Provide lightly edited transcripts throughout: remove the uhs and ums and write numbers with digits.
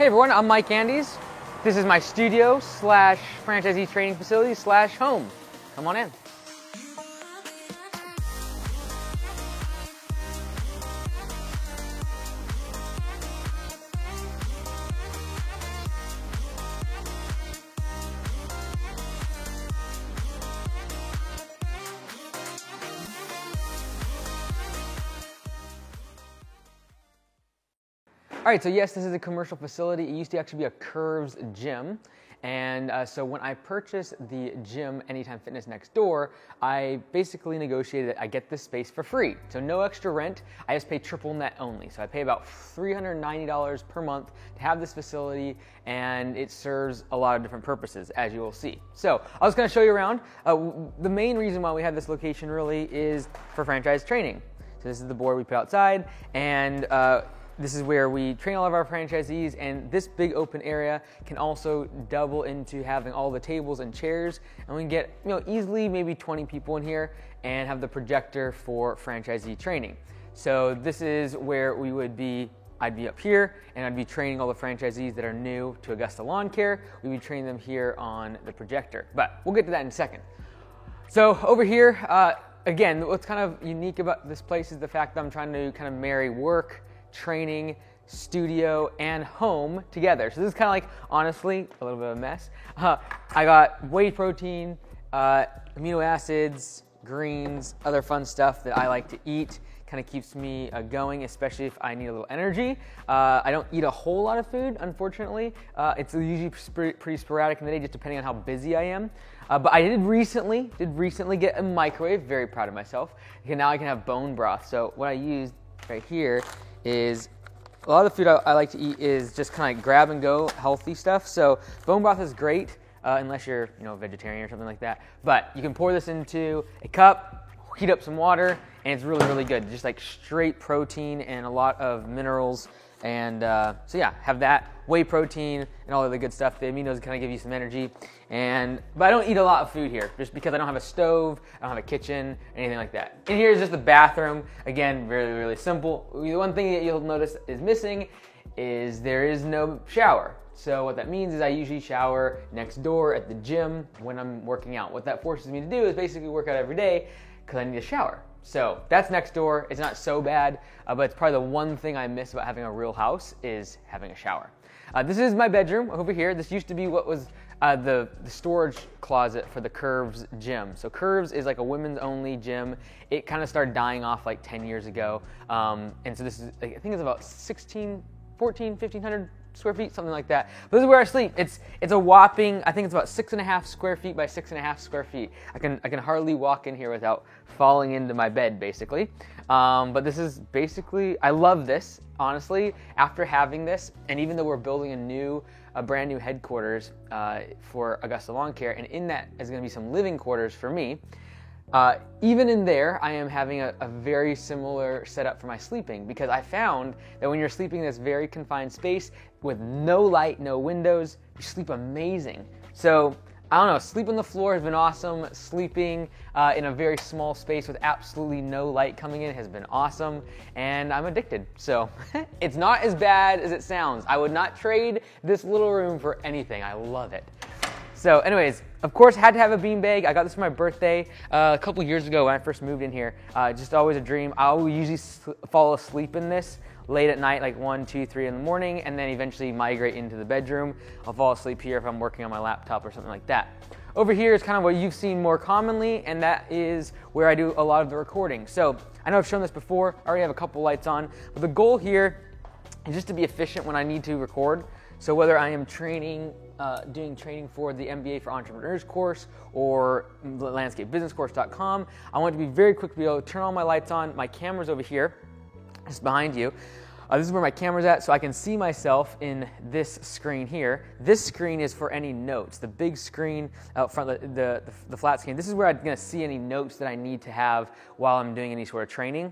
Hey everyone, I'm Mike Andes. This is my studio slash franchisee training facility slash home. Come on in. All right, so yes, this is a commercial facility. It used to actually be a Curves gym. And so when I purchased the gym, Anytime Fitness next door, I basically negotiated that I get this space for free. So no extra rent, I just pay triple net only. So I pay about $390 per month to have this facility, and it serves a lot of different purposes, as you will see. So I was gonna show you around. The main reason why we have this location really is for franchise training. So this is the board we put outside, and this is where we train all of our franchisees, and this big open area can also double into having all the tables and chairs, and we can get easily maybe 20 people in here and have the projector for franchisee training. So this is where I'd be up here and I'd be training all the franchisees that are new to Augusta Lawn Care. We would train them here on the projector, but we'll get to that in a second. So over here, again, what's kind of unique about this place is the fact that I'm trying to kind of marry work, training, studio, and home together. So this is kind of like, honestly, a little bit of a mess. I got whey protein, amino acids, greens, other fun stuff that I like to eat. Kind of keeps me going, especially if I need a little energy. I don't eat a whole lot of food, unfortunately. It's usually pretty sporadic in the day, just depending on how busy I am. But I did recently get a microwave. Very proud of myself. Okay, now I can have bone broth. So what I used right here is a lot of the food I like to eat is just kind of like grab and go healthy stuff. So bone broth is great unless you're vegetarian or something like that. But you can pour this into a cup, heat up some water, and it's really, really good. Just like straight protein and a lot of minerals. And so yeah, have that whey protein and all of the good stuff. The aminos kind of give you some energy. But I don't eat a lot of food here just because I don't have a stove, I don't have a kitchen, anything like that. And here is just the bathroom. Again, really, really simple. The one thing that you'll notice is missing is there is no shower. So what that means is I usually shower next door at the gym when I'm working out. What that forces me to do is basically work out every day because I need a shower. So that's next door. It's not so bad, but it's probably the one thing I miss about having a real house is having a shower. This is my bedroom over here. This used to be what was the storage closet for the Curves gym. So Curves is like a women's only gym. It kind of started dying off like 10 years ago. And so this is, I think it's about 1,500 square feet, something like that. But this is where I sleep. It's a whopping, I think it's about 6.5 square feet by 6.5 square feet. I can hardly walk in here without falling into my bed, basically. But this is basically, I love this, honestly. After having this, and even though we're building a brand new headquarters for Augusta Lawn Care, and in that is going to be some living quarters for me. Even in there, I am having a very similar setup for my sleeping, because I found that when you're sleeping in this very confined space with no light, no windows, you sleep amazing. So I don't know, sleep on the floor has been awesome. Sleeping in a very small space with absolutely no light coming in has been awesome, and I'm addicted. So it's not as bad as it sounds. I would not trade this little room for anything. I love it. So anyways, of course, had to have a beanbag. I got this for my birthday a couple years ago when I first moved in here. Just always a dream. I will usually fall asleep in this late at night, like 1, 2, 3 in the morning, and then eventually migrate into the bedroom. I'll fall asleep here if I'm working on my laptop or something like that. Over here is kind of what you've seen more commonly, and that is where I do a lot of the recording. So I know I've shown this before. I already have a couple lights on, but the goal here is just to be efficient when I need to record. So whether I am training, doing training for the MBA for Entrepreneurs course or landscapebusinesscourse.com, I want to be very quick to be able to turn all my lights on. My camera's over here, just behind you. This is where my camera's at, so I can see myself in this screen here. This screen is for any notes. The big screen out front, the flat screen, this is where I'm going to see any notes that I need to have while I'm doing any sort of training.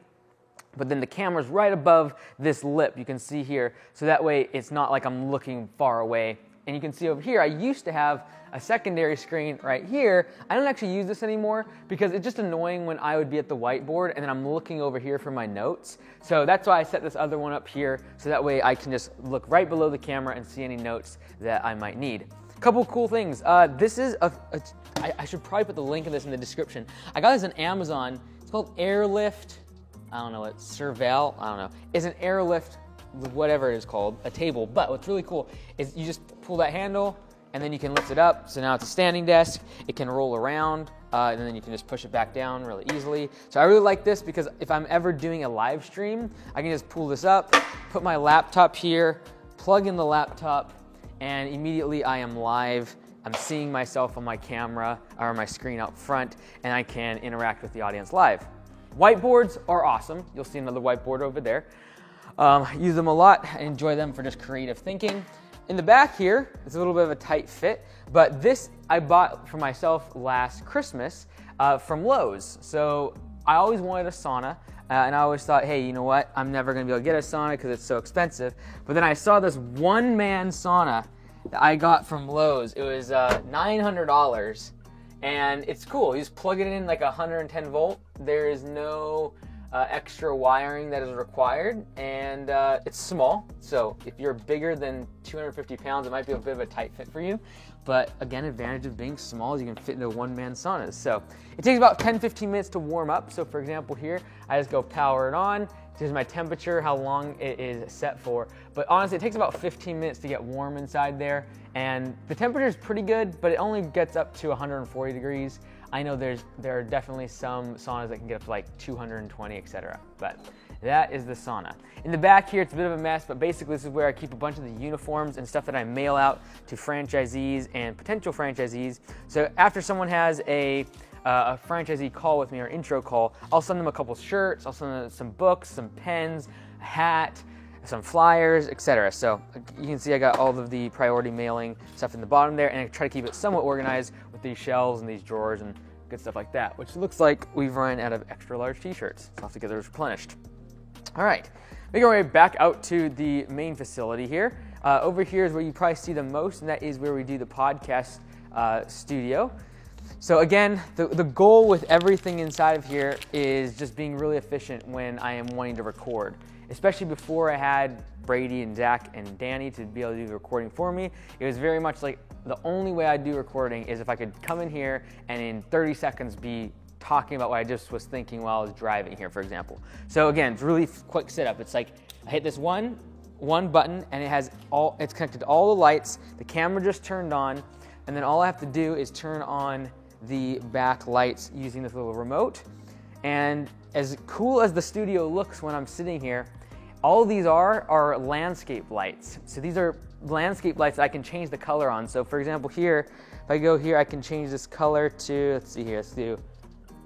But then the camera's right above this lip, you can see here, so that way it's not like I'm looking far away And you can see over here, I used to have a secondary screen right here. I don't actually use this anymore because it's just annoying when I would be at the whiteboard and then I'm looking over here for my notes. So that's why I set this other one up here, so that way I can just look right below the camera and see any notes that I might need. Couple cool things. This is I should probably put the link of this in the description. I got this on Amazon. It's called Airlift. I don't know, it's Serval. I don't know. It's an Airlift, whatever it is called, a table. But what's really cool is you just pull that handle and then you can lift it up. So now it's a standing desk. It can roll around and then you can just push it back down really easily. So I really like this because if I'm ever doing a live stream, I can just pull this up, put my laptop here, plug in the laptop, and immediately I am live. I'm seeing myself on my camera or my screen out front, and I can interact with the audience live. Whiteboards are awesome. You'll see another whiteboard over there. Use them a lot. I enjoy them for just creative thinking. In the back here, it's a little bit of a tight fit, but this I bought for myself last Christmas from Lowe's. So I always wanted a sauna, and I always thought, hey, you know what? I'm never gonna be able to get a sauna because it's so expensive. But then I saw this one-man sauna that I got from Lowe's. It was $900, and it's cool. You just plug it in like 110 volt. There is no extra wiring that is required, and it's small. So if you're bigger than 250 pounds, it might be a bit of a tight fit for you. But again, advantage of being small is you can fit into one-man saunas. So it takes about 10-15 minutes to warm up. So for example here, I just go power it on. Here's my temperature, how long it is set for. But honestly, it takes about 15 minutes to get warm inside there. And the temperature is pretty good, but it only gets up to 140 degrees. I know there are definitely some saunas that can get up to like 220, etc. But that is the sauna. In the back here, it's a bit of a mess, but basically this is where I keep a bunch of the uniforms and stuff that I mail out to franchisees and potential franchisees. So after someone has a franchisee call with me or intro call, I'll send them a couple shirts, I'll send them some books, some pens, a hat, some flyers, etc. So you can see I got all of the priority mailing stuff in the bottom there, and I try to keep it somewhat organized with these shelves and these drawers and good stuff like that, which looks like we've run out of extra large t-shirts. So I'll have to get those replenished. All right, making our way back out to the main facility here. Over here is where you probably see the most, and that is where we do the podcast studio. So again, the goal with everything inside of here is just being really efficient when I am wanting to record. Especially before I had Brady and Zach and Danny to be able to do the recording for me, it was very much like the only way I do recording is if I could come in here and in 30 seconds be talking about what I just was thinking while I was driving here, for example. So again, it's really quick setup. It's like I hit this one button and it's connected to all the lights. The camera just turned on, and then all I have to do is turn on the back lights using this little remote. And as cool as the studio looks when I'm sitting here, all of these are landscape lights. So these are landscape lights that I can change the color on. So for example here, if I go here, I can change this color to, let's see here, let's do,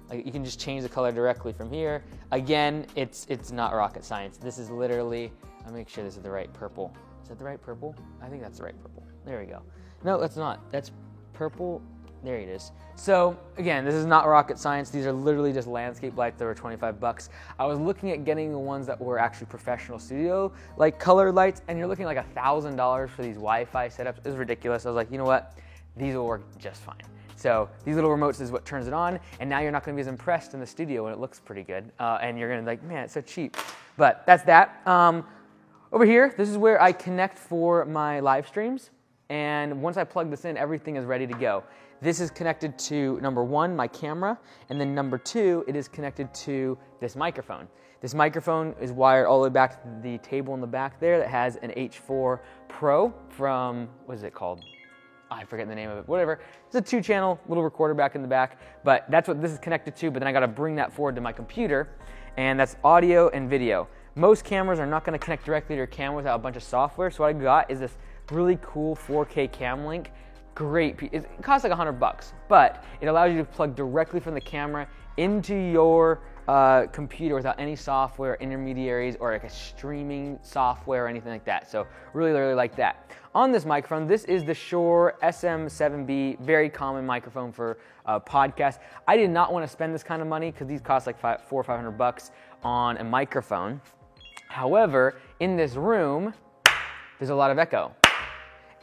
like, you can just change the color directly from here. Again, it's not rocket science. This is literally, I'll make sure this is the right purple. Is that the right purple? I think that's the right purple. There we go. No, that's not. That's purple. There it is. So again, this is not rocket science. These are literally just landscape lights that were 25 bucks. I was looking at getting the ones that were actually professional studio, like color lights, and you're looking like $1,000 for these Wi-Fi setups. It was ridiculous. I was like, you know what? These will work just fine. So these little remotes is what turns it on, and now you're not gonna be as impressed in the studio when it looks pretty good, and you're gonna be like, man, it's so cheap. But that's that. Over here, this is where I connect for my live streams, and once I plug this in, everything is ready to go. This is connected to, number one, my camera, and then number two, it is connected to this microphone. This microphone is wired all the way back to the table in the back there that has an H4 Pro from, what is it called? I forget the name of it, whatever. It's a 2-channel little recorder back in the back, but that's what this is connected to, but then I gotta bring that forward to my computer, and that's audio and video. Most cameras are not gonna connect directly to your camera without a bunch of software, so what I got is this really cool 4K Cam Link. Great, it costs like $100, but it allows you to plug directly from the camera into your computer without any software intermediaries or like a streaming software or anything like that. So really like that. On this microphone, this is the Shure SM7B, very common microphone for podcasts. I did not want to spend this kind of money because these cost like $400 or $500 on a microphone. However, in this room, there's a lot of echo.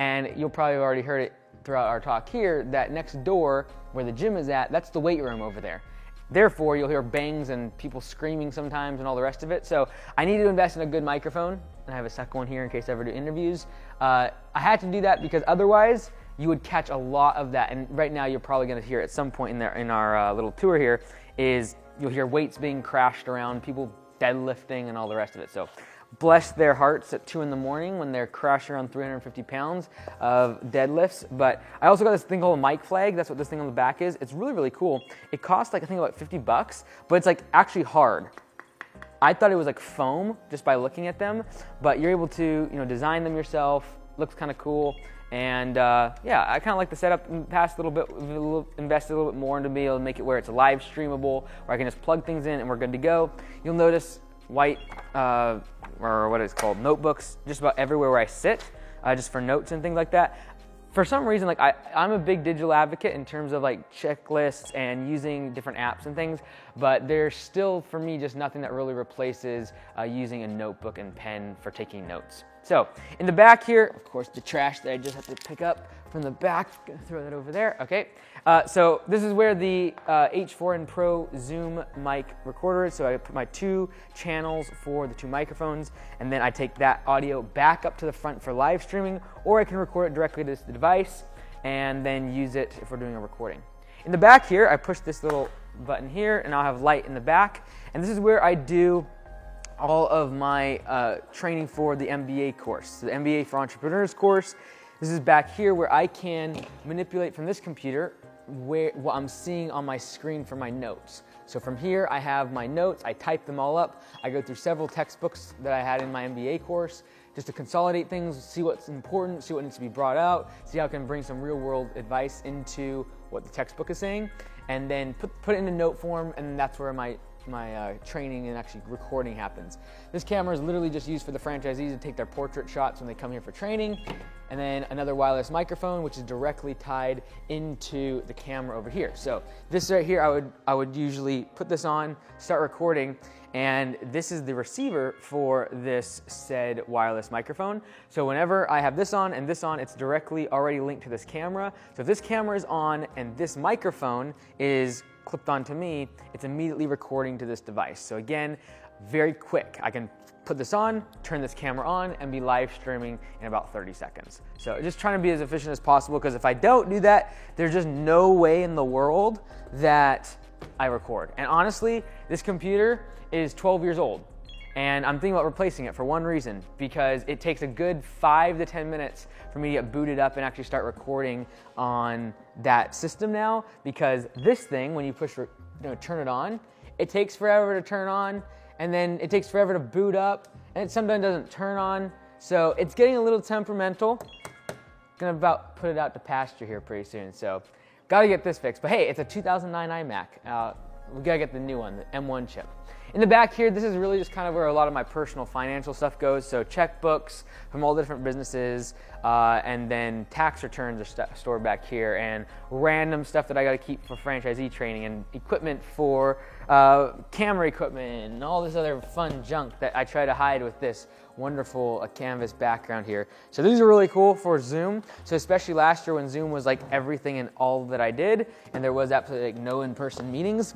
And you'll probably have already heard it throughout our talk here, that next door where the gym is at, that's the weight room over there. Therefore, you'll hear bangs and people screaming sometimes and all the rest of it. So I needed to invest in a good microphone, and I have a second one here in case I ever do interviews. I had to do that because otherwise you would catch a lot of that. And right now you're probably going to hear at some point in our little tour here is you'll hear weights being crashed around, people deadlifting and all the rest of it. So bless their hearts at 2 in the morning when they're crashing around 350 pounds of deadlifts. But I also got this thing called a mic flag. That's what this thing on the back is. It's really, really cool. It costs like, I think about 50 bucks, but it's like actually hard. I thought it was like foam just by looking at them, but you're able to, design them yourself. Looks kind of cool. And yeah, I kind of like the setup in the past a little bit, invest a little bit more into me, able to make it where it's live streamable, where I can just plug things in and we're good to go. You'll notice white, or what it's called, notebooks, just about everywhere where I sit, just for notes and things like that. For some reason, like I'm a big digital advocate in terms of like checklists and using different apps and things, but there's still, for me, just nothing that really replaces using a notebook and pen for taking notes. So in the back here, of course, the trash that I just have to pick up from the back, gonna throw that over there, okay. So this is where the H4n Pro Zoom mic recorder is. So I put my 2 channels for the 2 microphones, and then I take that audio back up to the front for live streaming, or I can record it directly to this device and then use it if we're doing a recording. In the back here, I push this little button here, and I'll have light in the back, and this is where I do all of my training for the MBA course, the MBA for Entrepreneurs course. This is back here where I can manipulate from this computer what I'm seeing on my screen for my notes. So from here, I have my notes, I type them all up. I go through several textbooks that I had in my MBA course just to consolidate things, see what's important, see what needs to be brought out, see how I can bring some real world advice into what the textbook is saying, and then put it into note form, and that's where my training and actually recording happens. This camera is literally just used for the franchisees to take their portrait shots when they come here for training, and then another wireless microphone which is directly tied into the camera over here. So this right here, I would usually put this on, start recording, and this is the receiver for this said wireless microphone. So whenever I have this on and this on, it's directly already linked to this camera. So if this camera is on and this microphone is clipped onto me, it's immediately recording to this device. So again, very quick. I can put this on, turn this camera on, and be live streaming in about 30 seconds. So just trying to be as efficient as possible, because if I don't do that, there's just no way in the world that I record. And honestly, this computer is 12 years old, and I'm thinking about replacing it for one reason, because it takes a good 5 to 10 minutes for me to get booted up and actually start recording on that system now, because this thing, when you push, turn it on, it takes forever to turn on, and then it takes forever to boot up, and it sometimes doesn't turn on. So it's getting a little temperamental. Gonna about put it out to pasture here pretty soon. So gotta get this fixed. But hey, it's a 2009 iMac. We gotta get the new one, the M1 chip. In the back here, this is really just kind of where a lot of my personal financial stuff goes. So checkbooks from all the different businesses, and then tax returns are stored back here, and random stuff that I got to keep for franchisee training, and equipment for camera equipment, and all this other fun junk that I try to hide with this wonderful canvas background here. So these are really cool for Zoom. So especially last year when Zoom was like everything and all that I did, and there was absolutely like no in-person meetings.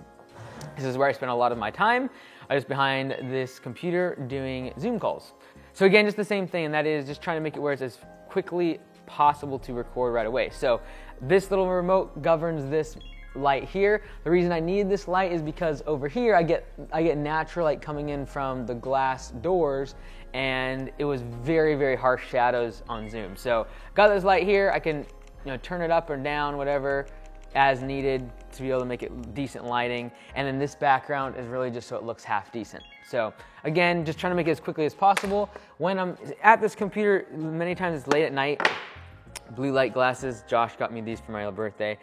This is where I spent a lot of my time. I was behind this computer doing Zoom calls. So again, just the same thing, and that is just trying to make it where it's as quickly possible to record right away. So this little remote governs this light here. The reason I need this light is because over here I get natural light coming in from the glass doors, and it was very, very harsh shadows on Zoom. So got this light here. I can turn it up or down, whatever, as needed to be able to make it decent lighting. And then this background is really just so it looks half decent. So again, just trying to make it as quickly as possible. When I'm at this computer, many times it's late at night. Blue light glasses, Josh got me these for my birthday.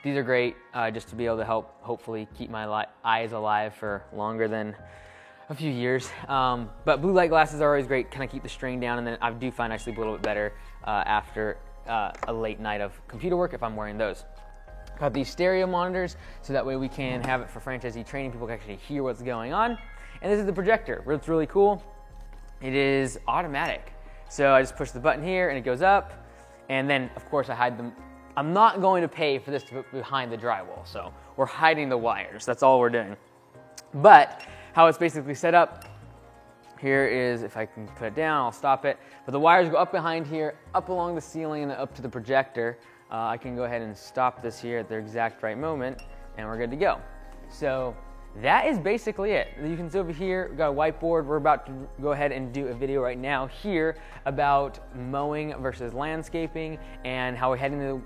These are great just to be able to help hopefully keep my eyes alive for longer than a few years. But blue light glasses are always great, kind of keep the strain down, and then I do find I sleep a little bit better after a late night of computer work if I'm wearing those. Got these stereo monitors, so that way we can have it for franchisee training. People can actually hear what's going on. And this is the projector. It's really cool. It is automatic. So I just push the button here and it goes up. and then of course I hide them. I'm not going to pay for this to be behind the drywall, so we're hiding the wires. That's all we're doing. But how it's basically set up, here is, if I can put it down, I'll stop it. But the wires go up behind here, up along the ceiling and up to the projector. I can go ahead and stop this here at the exact right moment, and we're good to go. So that is basically it. You can see over here, we've got a whiteboard. We're about to go ahead and do a video right now here about mowing versus landscaping and how we're heading into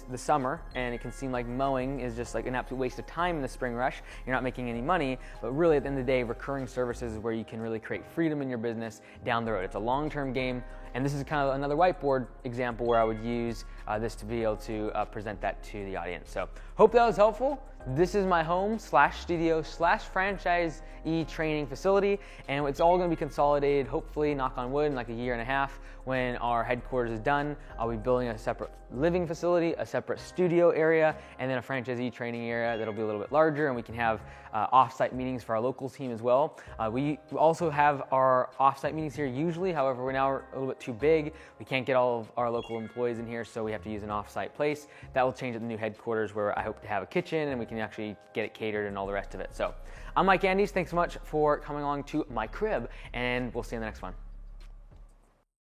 the summer. And it can seem like mowing is just like an absolute waste of time in the spring rush. You're not making any money, but really at the end of the day, recurring services is where you can really create freedom in your business down the road. It's a long-term game. And this is kind of another whiteboard example where I would use this to be able to present that to the audience. So hope that was helpful. This is my home / studio / franchisee training facility, and it's all going to be consolidated, hopefully, knock on wood, in like a year and a half. When our headquarters is done, I'll be building a separate living facility, a separate studio area, and then a franchisee training area that'll be a little bit larger, and we can have off-site meetings for our local team as well. We also have our off-site meetings here usually, however, we're now a little bit too big. We can't get all of our local employees in here, so we have to use an off-site place. That will change at the new headquarters, where I hope to have a kitchen and we can actually get it catered and all the rest of it. So I'm Mike Andes. Thanks so much for coming along to my crib, and we'll see you in the next one.